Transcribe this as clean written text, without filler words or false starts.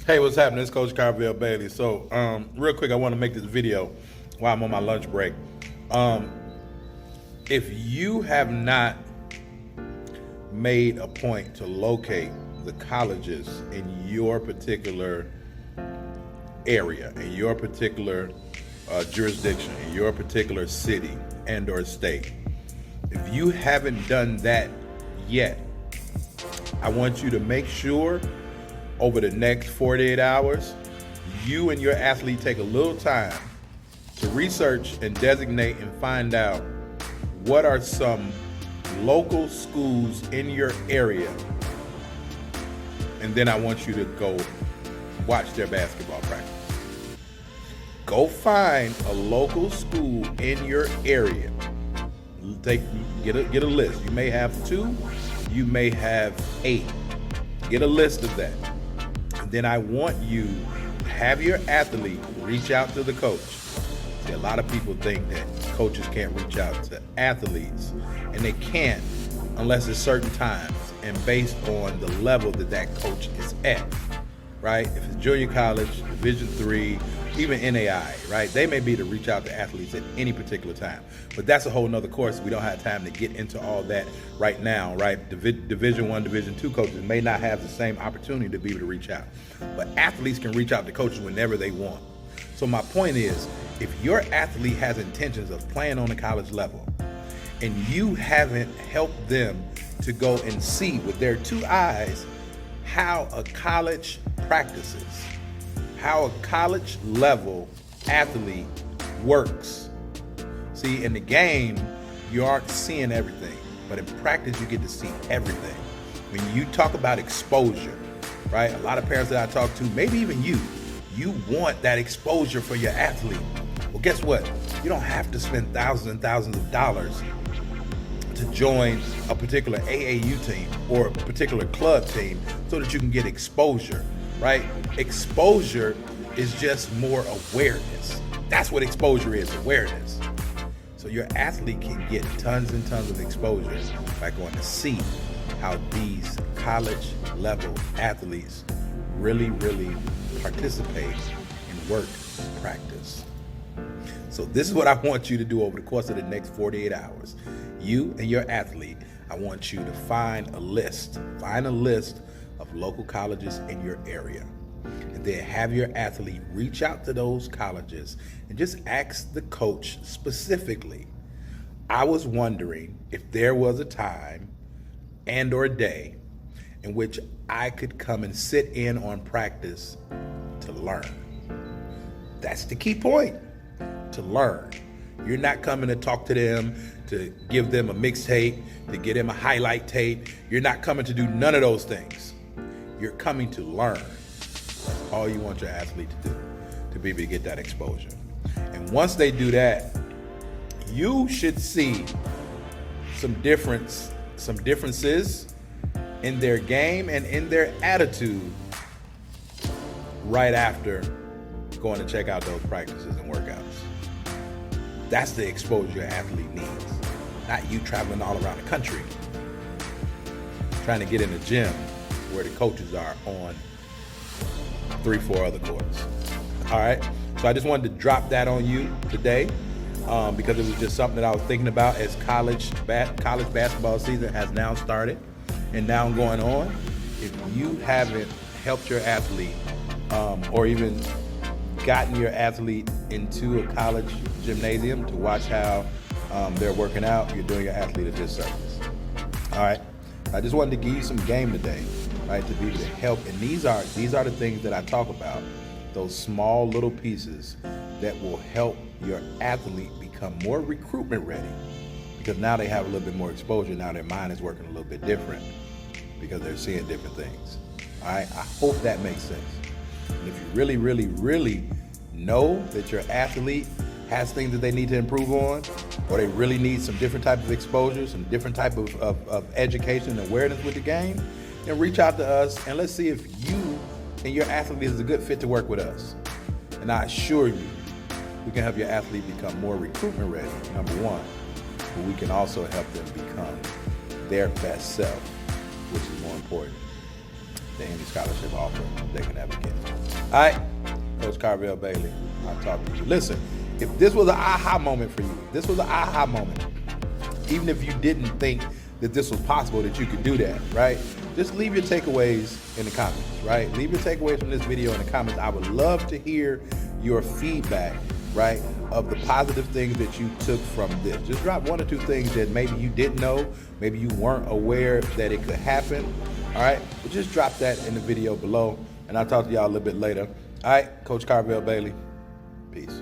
Hey, what's happening? It's Coach Carville Bailey. So, real quick, I want to make this video while I'm on my lunch break. Um, if you have not made a point to locate the colleges in your particular area, in your particular jurisdiction, in your particular city and or state, if you haven't done that yet, I want you to make sure over the next 48 hours, you and your athlete take a little time to research and designate and find out what are some local schools in your area. And then I want you to go watch their basketball practice. Go find a local school in your area. Get a list. You may have 2, you may have 8. Get a list of that. Then I want you to have your athlete reach out to the coach. See, a lot of people think that coaches can't reach out to athletes, and they can't unless it's certain times and based on the level that that coach is at, right? If it's junior college, Division III, even NAI, right? They may be to reach out to athletes at any particular time. But that's a whole nother course. We don't have time to get into all that right now, right? Division I, Division II coaches may not have the same opportunity to be able to reach out. But athletes can reach out to coaches whenever they want. So my point is, if your athlete has intentions of playing on the college level and you haven't helped them to go and see with their 2 eyes how a college practices, how a college level athlete works. See, in the game, you aren't seeing everything, but in practice, you get to see everything. When you talk about exposure, right? A lot of parents that I talk to, maybe even you want that exposure for your athlete. Well, guess what? You don't have to spend thousands and thousands of dollars to join a particular AAU team or a particular club team so that you can get exposure, right? Exposure is just more awareness. That's what exposure is, awareness. So your athlete can get tons and tons of exposure by going to see how these college level athletes really participate in work practice. So this is what I want you to do over the course of the next 48 hours. You and your athlete, I want you to find a list of local colleges in your area. And then have your athlete reach out to those colleges and just ask the coach specifically, I was wondering if there was a time and or day in which I could come and sit in on practice to learn. That's the key point, to learn. You're not coming to talk to them, to give them a mixtape, to get them a highlight tape. You're not coming to do none of those things. You're coming to learn. That's all you want your athlete to do, to be able to get that exposure. And once they do that, you should see some differences in their game and in their attitude right after going to check out those practices and workouts. That's the exposure your athlete needs, not you traveling all around the country trying to get in the gym where the coaches are on 3-4 other courts. All right, so I just wanted to drop that on you today because it was just something that I was thinking about as college basketball season has now started and now going on. If you haven't helped your athlete or even gotten your athlete into a college gymnasium to watch how they're working out, you're doing your athlete a disservice. All right, I just wanted to give you some game today, right, to be able to help. And these are the things that I talk about, those small little pieces that will help your athlete become more recruitment ready, because now they have a little bit more exposure. Now their mind is working a little bit different because they're seeing different things. All right, I hope that makes sense. And if you really know that your athlete has things that they need to improve on, or they really need some different type of exposure, some different type of education and awareness with the game, then reach out to us and let's see if you and your athlete is a good fit to work with us. And I assure you, we can help your athlete become more recruitment ready, number one, but we can also help them become their best self, which is more important than any scholarship offer they can ever get. All right, Coach Carvel Bailey, I'll talk to you. Listen, if this was an aha moment for you, this was an aha moment, even if you didn't think that this was possible, that you could do that, right? Just leave your takeaways in the comments, right? Leave your takeaways from this video in the comments. I would love to hear your feedback, right, of the positive things that you took from this. Just drop 1 or 2 things that maybe you didn't know, maybe you weren't aware that it could happen, all right? But just drop that in the video below, and I'll talk to y'all a little bit later. All right, Coach Carvel Bailey, peace.